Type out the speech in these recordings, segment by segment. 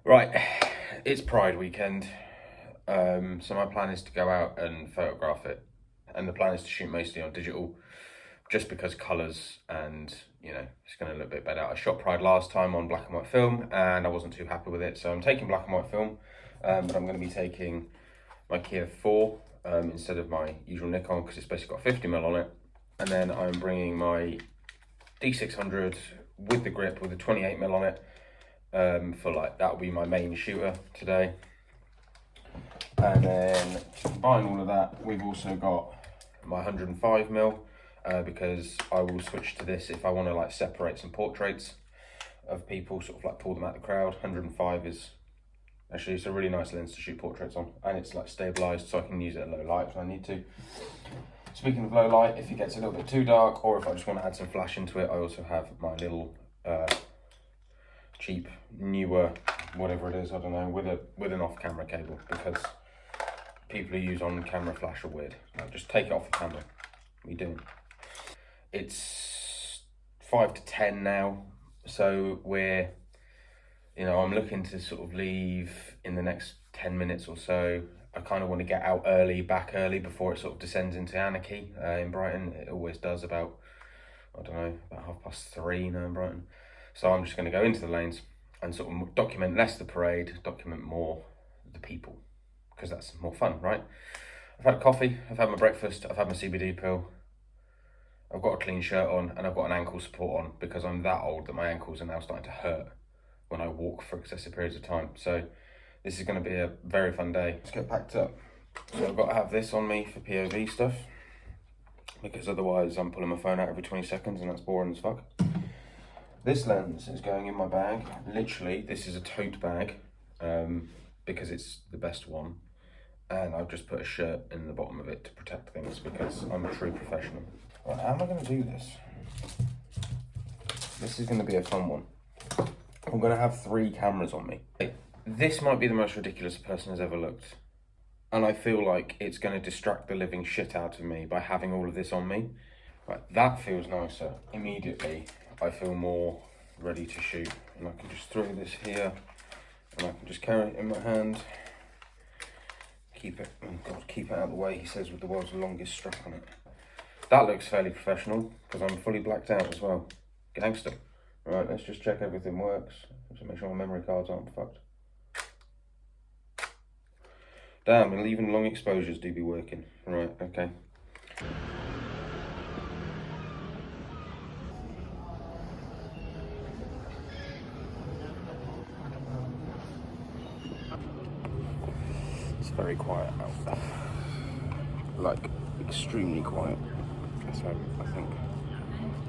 Right, it's Pride weekend, so my plan is to go out and photograph it, and the plan is to shoot mostly on digital, just because colours and, you know, it's going to look a bit better. I shot Pride last time on black and white film, and I wasn't too happy with it, so I'm taking black and white film, but I'm going to be taking my Key 4 instead of my usual Nikon, because it's basically got 50mm on it, and then I'm bringing my D600 with the grip with a 28mm on it. For like, that'll be my main shooter today. And then to combine all of that, we've also got my 105mm because I will switch to this if I want to like separate some portraits of people, sort of like pull them out of the crowd. 105 is actually, it's a really nice lens to shoot portraits on, and it's like stabilized, so I can use it at low light if I need to. Speaking of low light, if it gets a little bit too dark, or if I just want to add some flash into it, I also have my little cheap, newer, whatever it is, I don't know, with an off-camera cable, because people who use on-camera flash are weird. Like, just take it off the camera. What are you doing? It's 5 to 10 now, so we're, you know, I'm looking to sort of leave in the next 10 minutes or so. I kind of want to get out early, back early, before it sort of descends into anarchy in Brighton. It always does about, I don't know, about 3:30 now in Brighton. So I'm just going to go into the lanes and sort of document less the parade, document more the people, because that's more fun, right? I've had a coffee, I've had my breakfast, I've had my CBD pill, I've got a clean shirt on, and I've got an ankle support on, because I'm that old that my ankles are now starting to hurt when I walk for excessive periods of time. So this is going to be a very fun day. Let's get packed up. So I've got to have this on me for POV stuff, because otherwise I'm pulling my phone out every 20 seconds and that's boring as fuck. This lens is going in my bag. Literally, this is a tote bag because it's the best one. And I've just put a shirt in the bottom of it to protect things, because I'm a true professional. Right, how am I going to do this? This is going to be a fun one. I'm going to have 3 cameras on me. This might be the most ridiculous a person has ever looked. And I feel like it's going to distract the living shit out of me by having all of this on me. Right, that feels nicer. Immediately, I feel more ready to shoot. And I can just throw this here, and I can just carry it in my hand. Keep it, oh God, keep it out of the way, he says, with the world's longest strap on it. That looks fairly professional, because I'm fully blacked out as well. Gangster. Right, let's just check everything works. Just make sure my memory cards aren't fucked. Damn, and even long exposures do be working. Right, okay. It's very quiet out there. Like, extremely quiet. So I think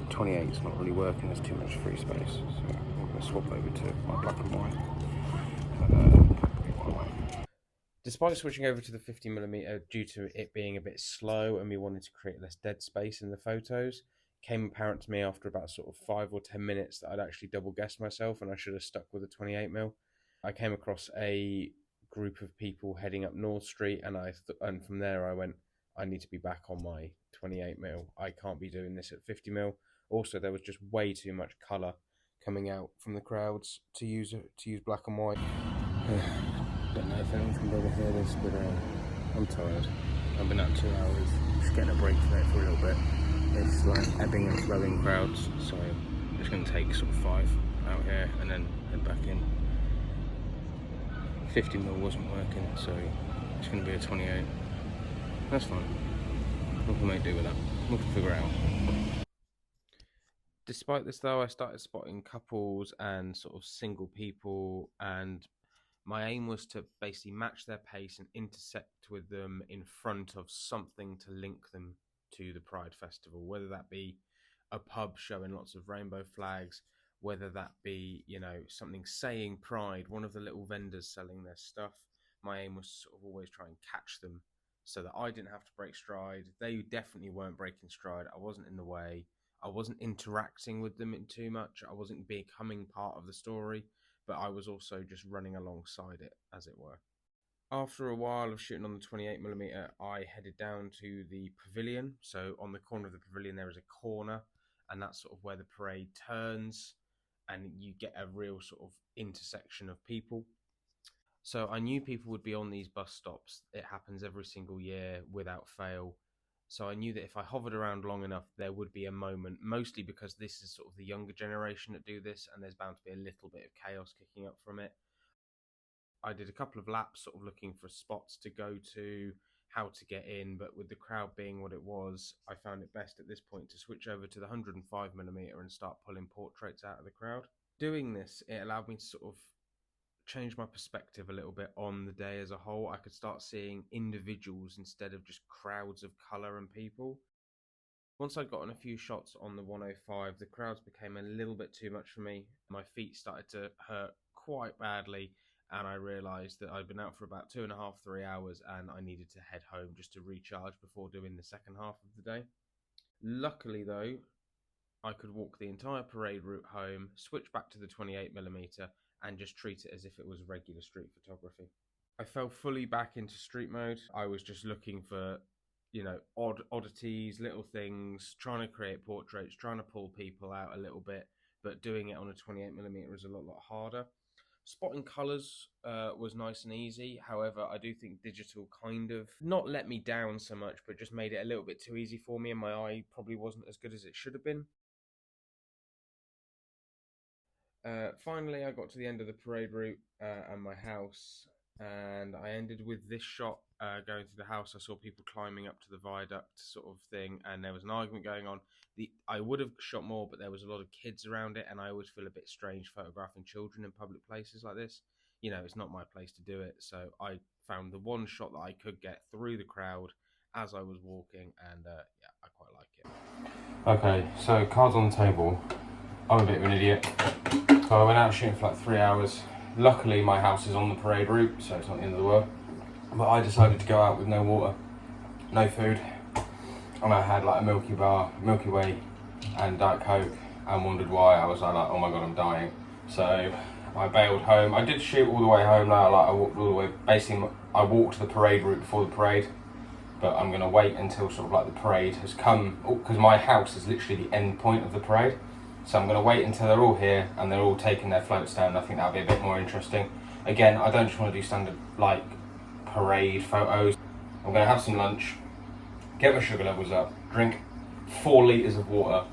28 is not really working, there's too much free space. So I'm going to swap over to my black and white. Despite switching over to the 50mm due to it being a bit slow and me wanting to create less dead space in the photos, it came apparent to me after about sort of 5 or 10 minutes that I'd actually double guessed myself and I should have stuck with a 28mm. I came across a group of people heading up North Street, and from there I went, I need to be back on my 28mm. I can't be doing this at 50mm. Also, there was just way too much colour coming out from the crowds to use black and white. Don't know if anyone can bother hear this, but I'm tired. I've been up 2 hours, just getting a break from it for a little bit. It's like ebbing and flowing crowds, so I'm just going to take sort of 5 out here and then head back in. 50mm wasn't working, so it's going to be a 28. That's fine. We can make do with that. We can figure it out. Despite this though, I started spotting couples and sort of single people, and my aim was to basically match their pace and intersect with them in front of something to link them to the Pride Festival, whether that be a pub showing lots of rainbow flags, whether that be, you know, something saying Pride, one of the little vendors selling their stuff. My aim was to sort of always try and catch them so that I didn't have to break stride. They definitely weren't breaking stride. I wasn't in the way. I wasn't interacting with them in too much. I wasn't becoming part of the story, but I was also just running alongside it, as it were. After a while of shooting on the 28mm, I headed down to the pavilion. So on the corner of the pavilion, there is a corner, and that's sort of where the parade turns, and you get a real sort of intersection of people. So I knew people would be on these bus stops. It happens every single year without fail. So I knew that if I hovered around long enough, there would be a moment, mostly because this is sort of the younger generation that do this, and there's bound to be a little bit of chaos kicking up from it. I did a couple of laps sort of looking for spots to go to, how to get in, but with the crowd being what it was, I found it best at this point to switch over to the 105mm and start pulling portraits out of the crowd. Doing this, it allowed me to sort of change my perspective a little bit on the day as a whole. I could start seeing individuals instead of just crowds of colour and people. Once I'd gotten a few shots on the 105, the crowds became a little bit too much for me. My feet started to hurt quite badly, and I realised that I'd been out for about 2.5, 3 hours, and I needed to head home just to recharge before doing the second half of the day. Luckily, though, I could walk the entire parade route home, switch back to the 28mm, and just treat it as if it was regular street photography. I fell fully back into street mode. I was just looking for, oddities, little things, trying to create portraits, trying to pull people out a little bit, but doing it on a 28mm is a lot harder. Spotting colours was nice and easy. However, I do think digital kind of not let me down so much, but just made it a little bit too easy for me, and my eye probably wasn't as good as it should have been. Finally, I got to the end of the parade route and my house, and I ended with this shot going through the house. I saw people climbing up to the viaduct, sort of thing, and there was an argument going on. I would have shot more, but there was a lot of kids around it, and I always feel a bit strange photographing children in public places like this. It's not my place to do it, so I found the one shot that I could get through the crowd as I was walking, and yeah, I quite like it. Okay, so cards on the table. I'm a bit of an idiot. So I went out shooting for like 3 hours. Luckily, my house is on the parade route, so it's not the end of the world. But I decided to go out with no water, no food, and I had like a Milky Way, and Diet Coke, and wondered why. I was like, oh my god, I'm dying. So I bailed home. I did shoot all the way home. Now, I walked all the way. Basically, I walked the parade route before the parade, but I'm gonna wait until sort of like the parade has come, because my house is literally the end point of the parade. So I'm going to wait until they're all here and they're all taking their floats down. I think that'll be a bit more interesting. Again, I don't just want to do standard like parade photos. I'm going to have some lunch, get my sugar levels up, drink 4 litres of water.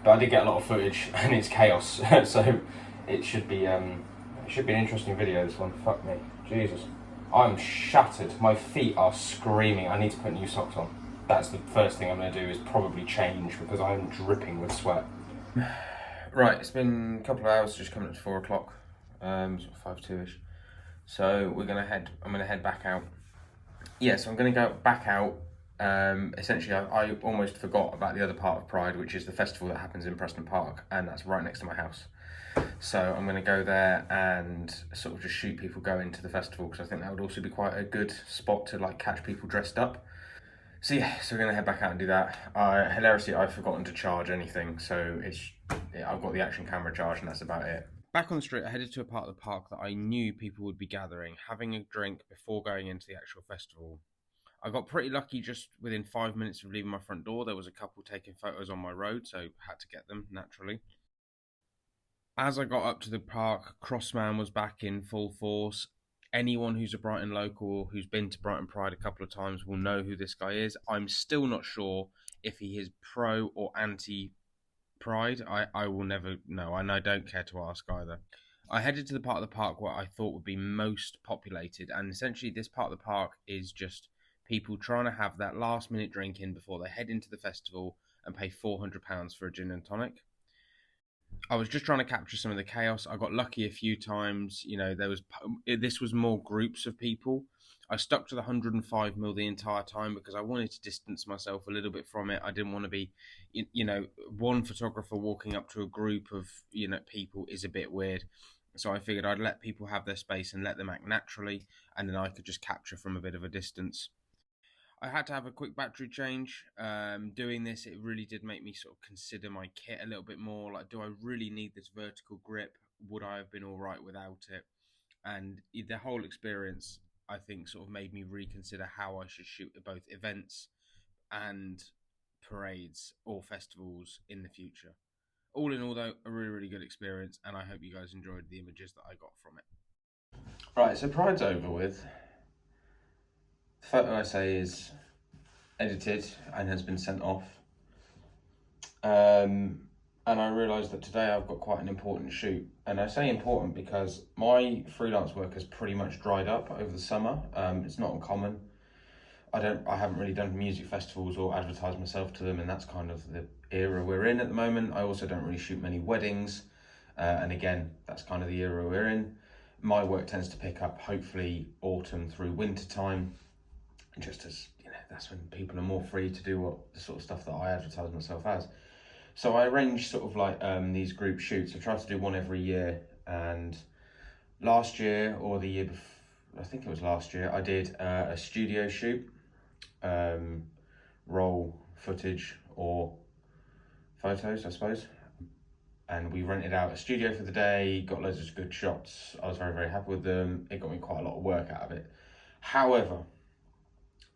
But I did get a lot of footage and it's chaos. So it should be an interesting video, this one. Fuck me. Jesus. I'm shattered. My feet are screaming. I need to put new socks on. That's the first thing I'm going to do, is probably change, because I'm dripping with sweat. Right, it's been a couple of hours, just coming up to 4 o'clock, sort of 5:02ish. So I'm gonna head back out. So I'm gonna go back out. Essentially, I almost forgot about the other part of Pride, which is the festival that happens in Preston Park, and that's right next to my house. So I'm gonna go there and sort of just shoot people going to the festival, because I think that would also be quite a good spot to like catch people dressed up. So we're gonna head back out and do that. Hilariously, I've forgotten to charge anything, so I've got the action camera charged, and that's about it. Back on the street, I headed to a part of the park that I knew people would be gathering, having a drink before going into the actual festival. I got pretty lucky. Just within 5 minutes of leaving my front door, there was a couple taking photos on my road, so had to get them naturally. As I got up to the park, Crossman was back in full force. Anyone who's a Brighton local who's been to Brighton Pride a couple of times will know who this guy is. I'm still not sure if he is pro or anti Pride. I will never know, and I don't care to ask either. I headed to the part of the park where I thought would be most populated, and essentially this part of the park is just people trying to have that last minute drink in before they head into the festival and pay £400 for a gin and tonic. I was just trying to capture some of the chaos. I got lucky a few times. This was more groups of people. I stuck to the 105mm the entire time because I wanted to distance myself a little bit from it. I didn't want to be, one photographer walking up to a group of, people is a bit weird. So I figured I'd let people have their space and let them act naturally, and then I could just capture from a bit of a distance. I had to have a quick battery change. Doing this, it really did make me sort of consider my kit a little bit more. Like, do I really need this vertical grip? Would I have been all right without it? And the whole experience, I think sort of made me reconsider how I should shoot at both events and parades or festivals in the future. All in all, though, a really, really good experience, and I hope you guys enjoyed the images that I got from it. Right, so Pride's over with. The photo essay is edited and has been sent off. And I realised that today I've got quite an important shoot. And I say important because my freelance work has pretty much dried up over the summer. It's not uncommon. I haven't really done music festivals or advertised myself to them, and that's kind of the era we're in at the moment. I also don't really shoot many weddings, and again, that's kind of the era we're in. My work tends to pick up hopefully autumn through winter time, just as, you know, that's when people are more free to do the sort of stuff that I advertise myself as. So I arrange sort of like these group shoots. I try to do one every year, and last year or the year before, I think it was last year, I did a studio shoot. Roll footage or photos, I suppose, and we rented out a studio for the day, got loads of good shots. I was very, very happy with them. It got me quite a lot of work out of it. However,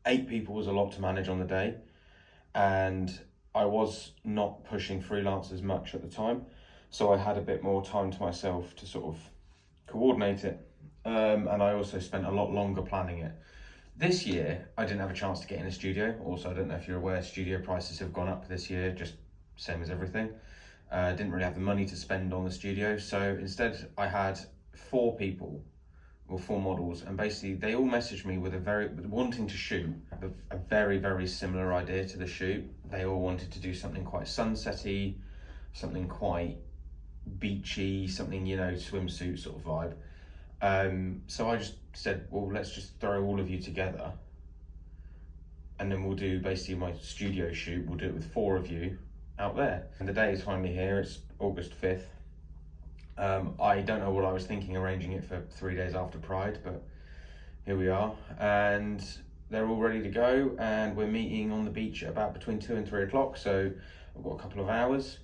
8 people was a lot to manage on the day, and I was not pushing freelance as much at the time, so I had a bit more time to myself to sort of coordinate it, and I also spent a lot longer planning it. This year, I didn't have a chance to get in a studio. Also, I don't know if you're aware, studio prices have gone up this year, just same as everything. Didn't really have the money to spend on the studio. So instead, I had 4 people, or 4 models, and basically they all messaged me with wanting to shoot a very, very similar idea to the shoot. They all wanted to do something quite sunsetty, something quite beachy, something, you know, swimsuit sort of vibe. So I just said, well, let's just throw all of you together, and then we'll do basically my studio shoot. We'll do it with 4 of you out there. And the day is finally here. It's August 5th. I don't know what I was thinking arranging it for 3 days after Pride, but here we are. And they're all ready to go, and we're meeting on the beach at about between 2 and 3 o'clock. So I've got a couple of hours.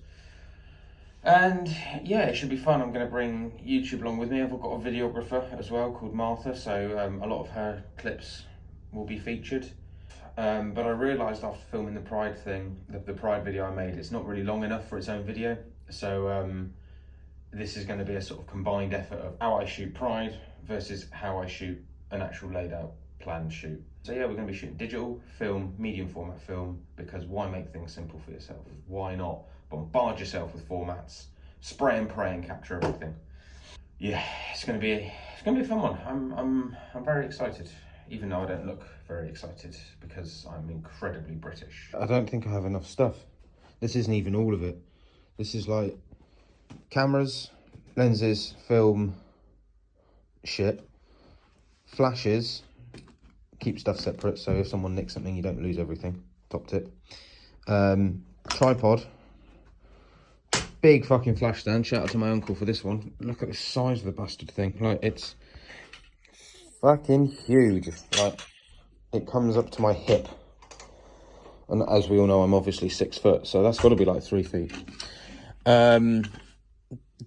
And yeah, it should be fun. I'm going to bring YouTube along with me. I've got a videographer as well called Martha, so a lot of her clips will be featured. But I realised after filming the Pride thing, the Pride video I made, it's not really long enough for its own video. So this is going to be a sort of combined effort of how I shoot Pride versus how I shoot an actual laid out planned shoot. So yeah, we're going to be shooting digital, film, medium format film, because why make things simple for yourself? Why not bombard yourself with formats, spray and pray and capture everything? Yeah, it's going to be a fun one. I'm very excited, even though I don't look very excited because I'm incredibly British. I don't think I have enough stuff. This isn't even all of it. This is like cameras, lenses, film, shit, flashes. Keep stuff separate, so if someone nicks something, you don't lose everything. Top tip. Tripod. Big fucking flash stand. Shout out to my uncle for this one. Look at the size of the bastard thing. Like, it's fucking huge. Like, it comes up to my hip. And as we all know, I'm obviously 6 foot, so that's got to be like 3 feet.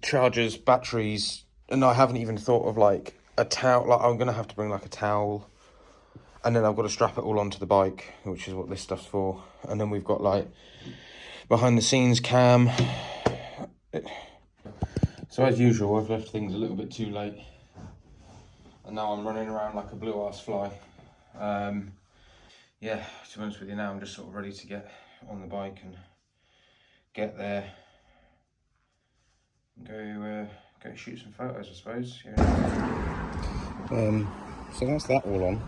Chargers, batteries, and I haven't even thought of like a towel. Like, I'm gonna have to bring like a towel, and then I've got to strap it all onto the bike, which is what this stuff's for. And then we've got like behind the scenes cam. So as usual, I've left things a little bit too late, and now I'm running around like a blue ass fly. Yeah, to be honest with you, now I'm just sort of ready to get on the bike and get there and go shoot some photos, I suppose. Yeah. So that's that all on.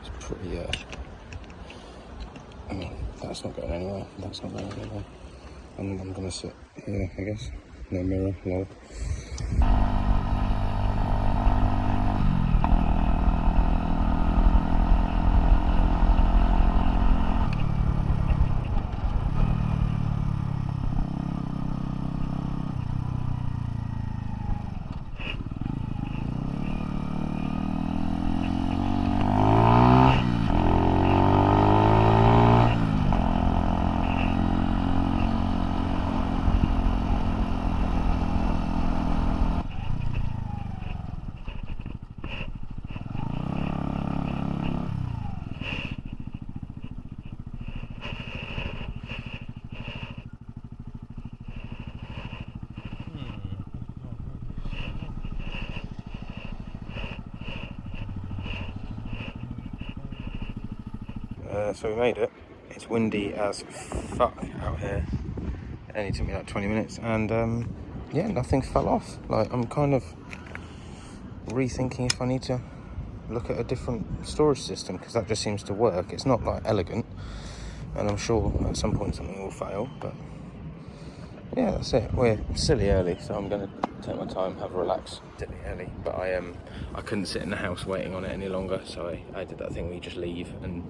It's pretty I mean, that's not going anywhere. That's not going anywhere. I'm gonna sit here, I guess. No mirror, lol. So we made it. It's windy as fuck out here. It only took me like 20 minutes, and yeah, nothing fell off. Like, I'm kind of rethinking if I need to look at a different storage system, because that just seems to work. It's not like elegant, and I'm sure at some point something will fail, but yeah, that's it. We're silly early, so I'm going to take my time, have a relax. Silly early, but I couldn't sit in the house waiting on it any longer, so I did that thing where you just leave and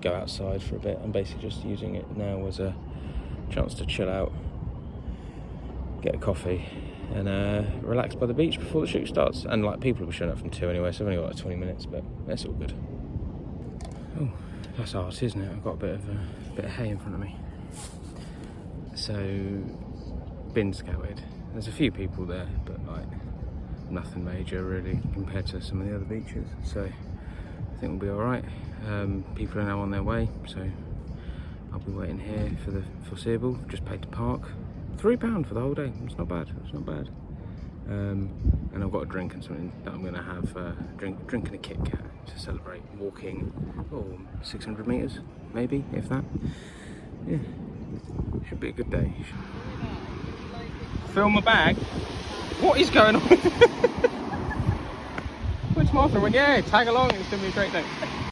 go outside for a bit. I'm basically just using it now as a chance to chill out, get a coffee, and relax by the beach before the shoot starts. And like, people will be showing up from 2 anyway, so I've only got like 20 minutes, but that's all good. Oh, that's art, isn't it? I've got a bit of hay in front of me. So, bin scouted. There's a few people there, but like nothing major really compared to some of the other beaches. So I think we'll be all right. People are now on their way, so I'll be waiting here for the foreseeable. Just paid to park. £3 for the whole day. It's not bad. It's not bad. And I've got a drink and something that I'm going to have. Drinking a Kit Kat to celebrate walking. 600 meters, maybe, if that. Yeah, should be a good day. Film my bag. What is going on? Which Martha went, yeah, tag along, it's gonna be a great day.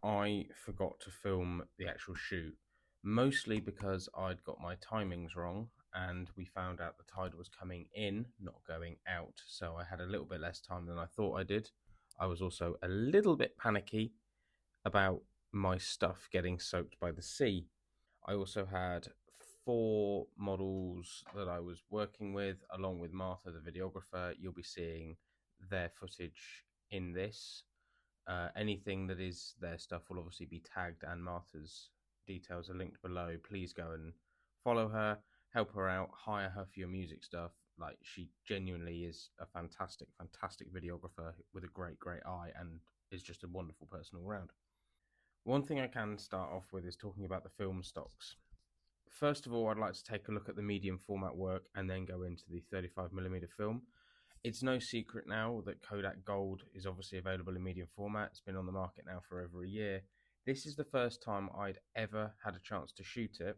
I forgot to film the actual shoot, mostly because I'd got my timings wrong, and we found out the tide was coming in, not going out, so I had a little bit less time than I thought I did. I was also a little bit panicky about my stuff getting soaked by the sea. I also had 4 models that I was working with, along with Martha, the videographer. You'll be seeing their footage in this. Anything that is their stuff will obviously be tagged, and Martha's details are linked below. Please go and follow her, help her out, hire her for your music stuff. Like, she genuinely is a fantastic videographer with a great eye, and is just a wonderful person all round. One thing I can start off with is talking about the film stocks. First of all, I'd like to take a look at the medium format work and then go into the 35mm film. It's no secret now that Kodak Gold is obviously available in medium format. It's been on the market now for over a year. This is the first time I'd ever had a chance to shoot it,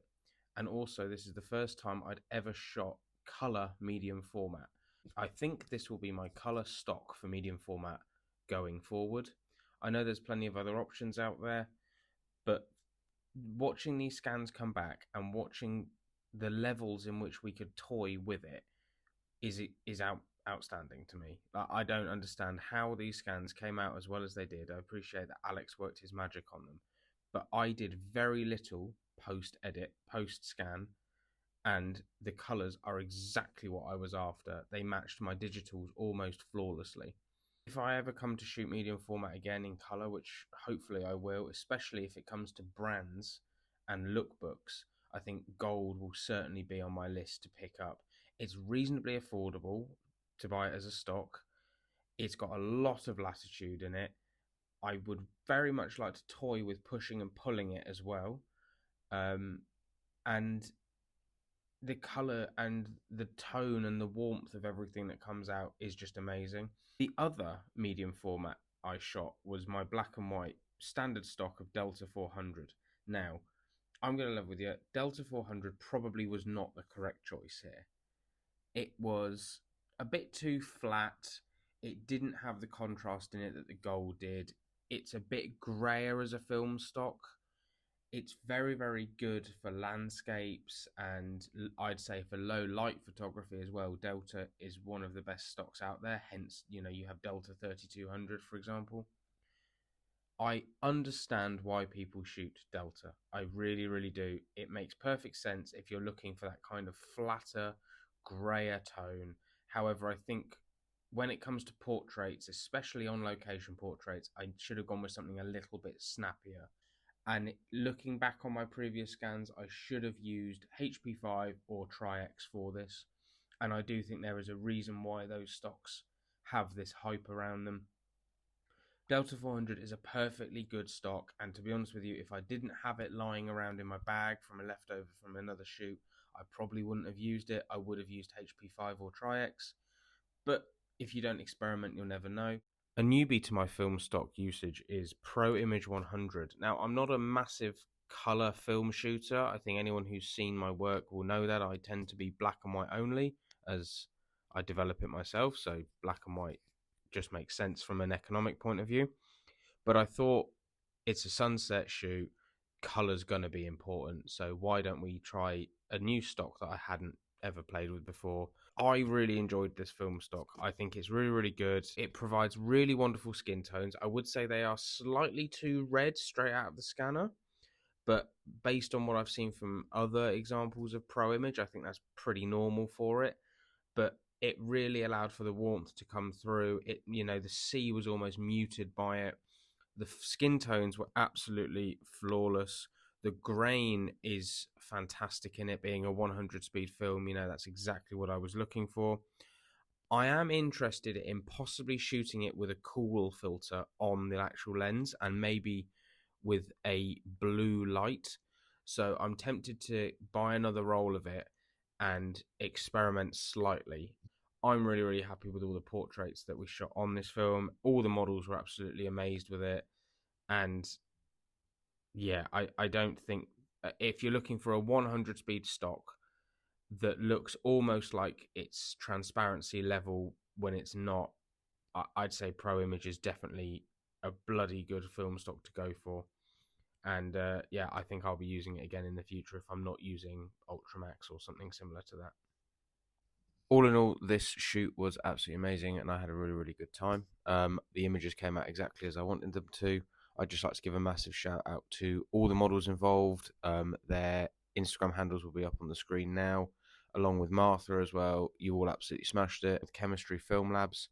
and also this is the first time I'd ever shot color medium format. I think this will be my color stock for medium format going forward. I know there's plenty of other options out there, but watching these scans come back and watching the levels in which we could toy with it is outstanding to me. I don't understand how these scans came out as well as they did. I appreciate that Alex worked his magic on them, but I did very little post edit, post scan, and the colors are exactly what I was after. They matched my digitals almost flawlessly. If I ever come to shoot medium format again in color, which hopefully I will, especially if it comes to brands and lookbooks, I think gold will certainly be on my list to pick up. It's reasonably affordable to buy it as a stock. It's got a lot of latitude in it. I would very much like to toy with pushing and pulling it as well. And the color and the tone and the warmth of everything that comes out is just amazing. The other medium format I shot was my black and white standard stock of Delta 400. Now, I'm going to level with you. Delta 400 probably was not the correct choice here. It was a bit too flat. It didn't have the contrast in it that the Gold did. It's a bit grayer as a film stock. It's very good for landscapes, and I'd say for low light photography as well. Delta is one of the best stocks out there. Hence, you have Delta 3200, for example. I understand why people shoot Delta. I really do. It makes perfect sense if you're looking for that kind of flatter, grayer tone. However, I think when it comes to portraits, especially on location portraits, I should have gone with something a little bit snappier. And looking back on my previous scans, I should have used HP5 or Tri-X for this. And I do think there is a reason why those stocks have this hype around them. Delta 400 is a perfectly good stock, and to be honest with you, if I didn't have it lying around in my bag from a leftover from another shoot, I probably wouldn't have used it. I would have used HP5 or Tri-X. But if you don't experiment, you'll never know. A newbie to my film stock usage is Pro Image 100. Now, I'm not a massive color film shooter. I think anyone who's seen my work will know that I tend to be black and white only as I develop it myself. So, black and white just makes sense from an economic point of view. But I thought it's a sunset shoot, color's going to be important. So, why don't we try a new stock that I hadn't ever played with before? I really enjoyed this film stock. I think it's really, really good. It provides really wonderful skin tones. I would say they are slightly too red straight out of the scanner, but based on what I've seen from other examples of Pro Image, I think that's pretty normal for it. But it really allowed for the warmth to come through. It, the sea was almost muted by it. The skin tones were absolutely flawless. The grain is fantastic in it, being a 100 speed film. That's exactly what I was looking for. I am interested in possibly shooting it with a cool filter on the actual lens and maybe with a blue light. So I'm tempted to buy another roll of it and experiment slightly. I'm really, really happy with all the portraits that we shot on this film. All the models were absolutely amazed with it. And yeah, I don't think if you're looking for a 100 speed stock that looks almost like it's transparency level when it's not, I'd say Pro Image is definitely a bloody good film stock to go for. And yeah, I think I'll be using it again in the future if I'm not using Ultramax or something similar to that. All in all, this shoot was absolutely amazing, and I had a really, really good time. The images came out exactly as I wanted them to. I'd just like to give a massive shout out to all the models involved. Their Instagram handles will be up on the screen now, along with Martha as well. You all absolutely smashed it. With Chemistry Film Labs,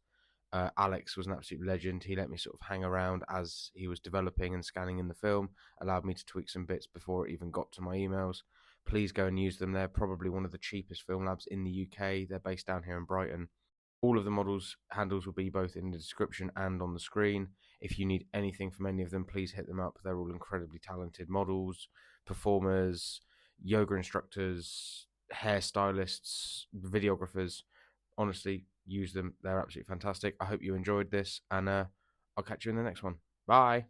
Alex was an absolute legend. He let me sort of hang around as he was developing and scanning in the film, allowed me to tweak some bits before it even got to my emails. Please go and use them. They're probably one of the cheapest film labs in the UK. They're based down here in Brighton. All of the models' handles will be both in the description and on the screen. If you need anything from any of them, please hit them up. They're all incredibly talented models, performers, yoga instructors, hairstylists, videographers. Honestly, use them. They're absolutely fantastic. I hope you enjoyed this, and I'll catch you in the next one. Bye.